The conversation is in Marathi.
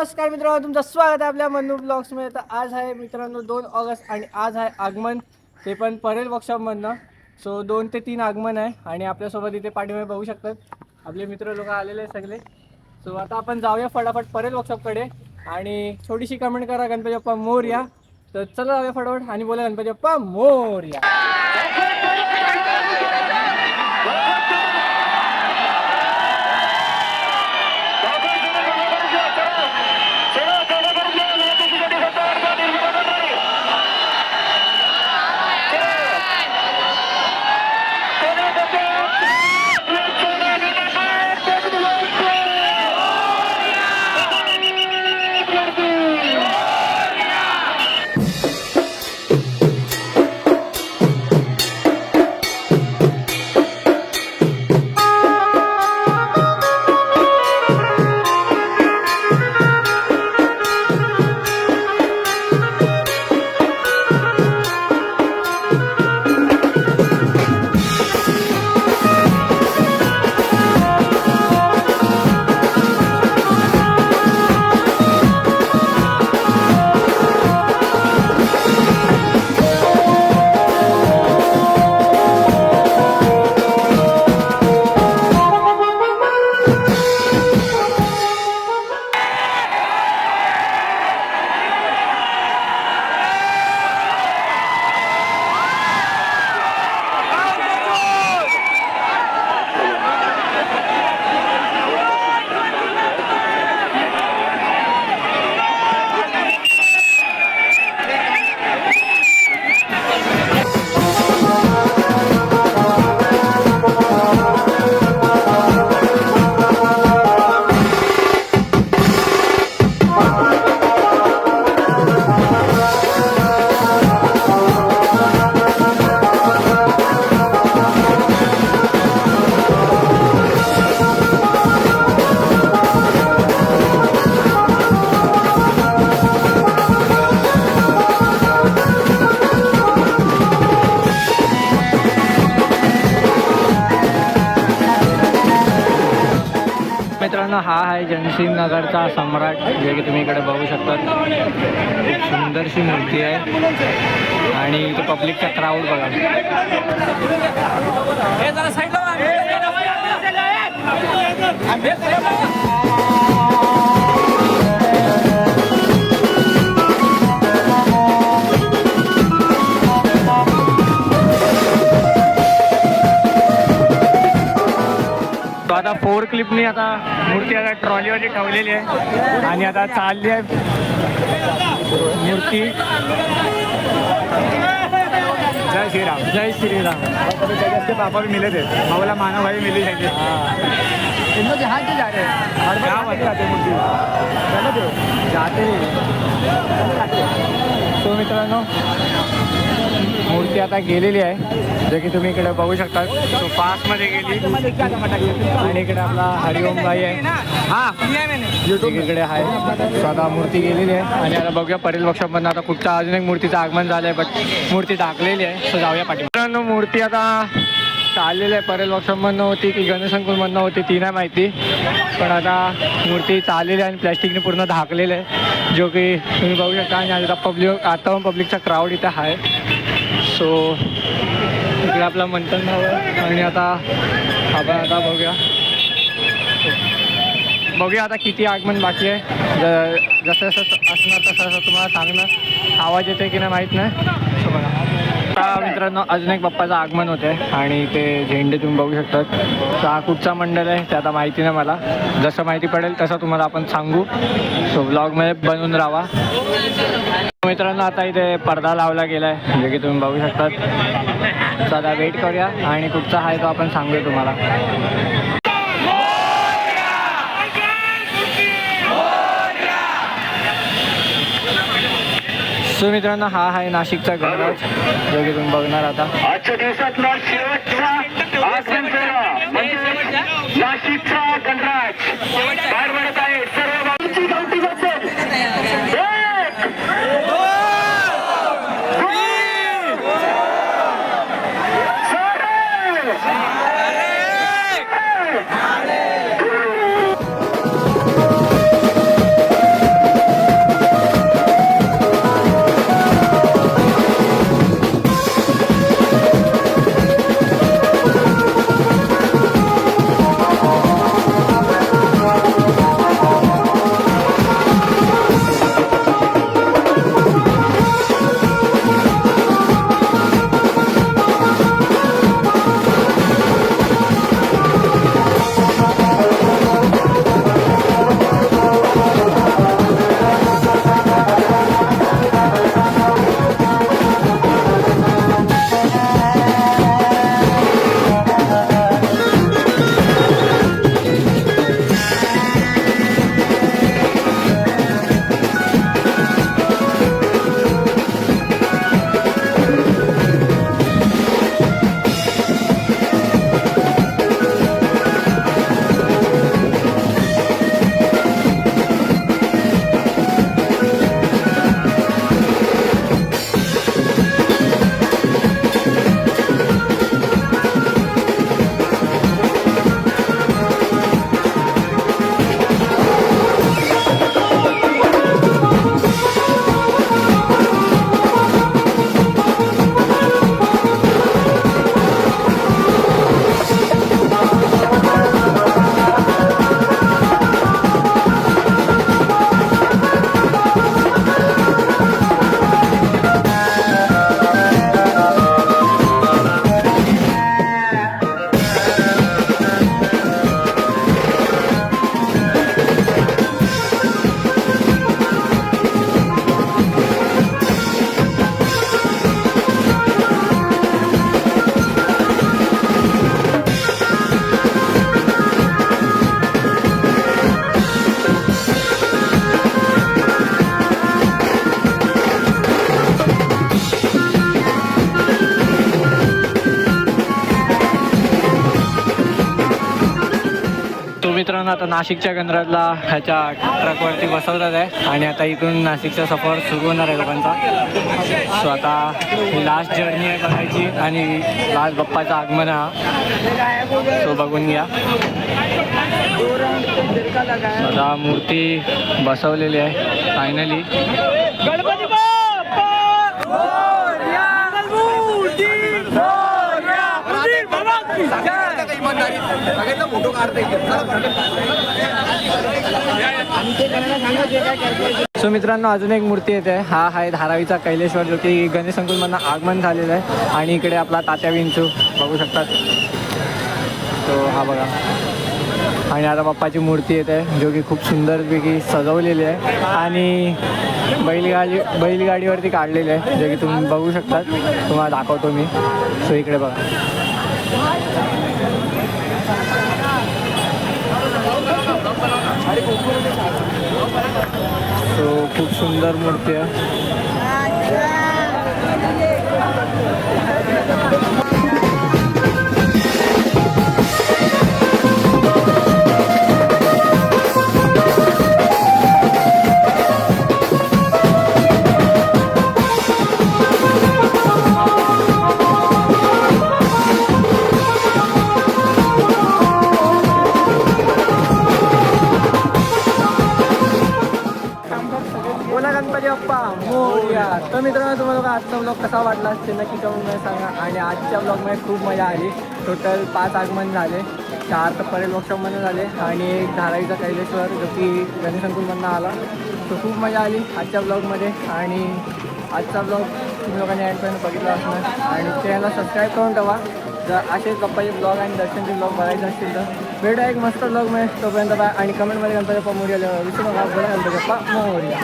नमस्कार मित्रांनो, तुमचं स्वागत आहे आपल्या मन्नू ब्लॉग्समध्ये। तर आज आहे मित्रांनो 2 ऑगस्ट आणि आज आहे आगमन, ते पण परेल वर्कशॉपमधनं। सो 2 ते 3 आगमन आहे आणि आपल्यासोबत इथे पाठीमागे बघू शकतात आपले मित्र लोक आलेले आहे सगळे। सो आता आपण जाऊया फटाफट परेल वर्कशॉपकडे आणि थोडीशी कमेंट करा गणपती बाप्पा मोरया। तर चला जाऊया फटाफट आणि बोला गणपती बाप्पा मोरया। मित्रांनो, हा आहे जयसिंग नगरचा सम्राट, जे की तुम्ही इकडे बघू शकता। एक सुंदरशी मूर्ती आहे आणि इथे पब्लिकचा क्राऊड बघा। तो आता 4 क्लिपनी आता मूर्ती आता ट्रॉलीवरती ठेवलेली आहे आणि आता चालली आहे मूर्ती। जय श्रीराम, जय श्रीराम। जैसे पापा भी मिले थे, मावला मानव भाई मिली जाएंगे। इनमें जहाँ के जा रहे हैं क्या बताते मूर्ती जाते। सो मित्रांनो, मूर्ती आता गेलेली आहे, जे की तुम्ही इकडे बघू शकता। तो पासमध्ये गेली आणि इकडे आपला हरिओम भाई आहे, हा इकडे आहे। सो आता मूर्ती गेलेली आहे आणि आता बघूया परेल वर्कशॉपमधून आता कुठच्या अजून एक मूर्तीचं आगमन झालं आहे, बट मूर्ती टाकलेली आहे। सो जाऊया पाठी। मित्रांनो, मूर्ती आता चाललेली आहे। परेल वर्कशॉपमधनं होती की गणेशंकुलमधनं होती ती नाही माहिती, पण आता मूर्ती चाललेली आहे आणि प्लॅस्टिकने पूर्ण झाकलेलं आहे, जो की तुम्ही बघू शकता। आणि आता पब्लिकचा क्राऊड इथं आहे। सो इकडे आपला मंथन नाव आहे आणि आता आपण आता बघूया आता किती आगमन बाकी आहे। जसं जसं असणार तसं तुम्हाला सांगणं। आवाज येते की नाही माहीत नाही। सो बघा आता मित्रांनो, अजून एक बाप्पाचं आगमन होते आणि ते झेंडे तुम्ही बघू शकतात। तर हा कुठचा मंडळ आहे ते आता माहिती नाही मला, जसं माहिती पडेल तसं तुम्हाला आपण सांगू। सो ब्लॉगमध्ये बनवून राहा। मित्रांनो, आता इथे पडदा लावला गेला आहे, जे की तुम्ही बघू शकतात। चला वेट करूया आणि कुठचा आहे तो आपण सांगूया तुम्हाला। सो मित्रांनो, हा आहे नाशिकचा गणराज, जो की तुम्ही बघणार आता। आजच्या दिवसातला शेवटचा नाशिकचा गणराज बाहेर पडत आहे। सर्व बाजूची गावठी बसेल। मित्रांनो आता नाशिकच्या गणराजला ह्याच्या ट्रकवरती बसवतात आहे आणि आता इथून नाशिकचा सफर सुरू होणार आहे लोकांचा. सो आता ही लास्ट जर्नी आहे बघायची आणि लास्ट बाप्पाचं आगमन हा. सो बघून घ्या. आता मूर्ती बसवलेली आहे फायनली. सो मित्रांनो अजून एक मूर्ती येते. हा आहे धारावीचा कैलेश्वर जो की गणेश संकुलमधनं आगमन झालेलं आहे आणि इकडे आपला तात्या विंचू बघू शकतात. तो हा बघा. आणि आता बाप्पाची मूर्ती येते जो की खूप सुंदरपैकी सजवलेली आहे आणि बैलगाडीवरती काढलेली आहे जे की तुम्ही बघू शकतात. तुम्हाला दाखवतो मी. सो इकडे बघा. सो खूप सुंदर मूर्ती आहे. बोला गणपती बाप्पा मोरया. तर मित्रांनो तुम्हाला बघा आजचा ब्लॉग कसा वाटला ते नक्की करून मला सांगा. आणि आजच्या ब्लॉगमध्ये खूप मजा आली. टोटल 5 आगमन झाले. 4 तर परेल वर्कशॉपमधून झाले आणि एक धारावीचा कैलेश्वर जो की गणेश संकुलमधनं आला. तो खूप मजा आली आजच्या ब्लॉगमध्ये. आणि आजचा ब्लॉग तुम्ही लोकांनी एंडपर्यंत बघितला असणार आणि चॅनलला सबस्क्राईब करून ठेवा जर असेच गप्पाचे ब्लॉग आणि दर्शनचे ब्लॉग बघायचे असतील तर. भेटूया एक मस्त ब्लॉगमध्ये. तोपर्यंत बाय. आणि कमेंटमध्ये गणपती बाप्पा मोरया विसरू नका. बोला गणपती बाप्पा मोरया.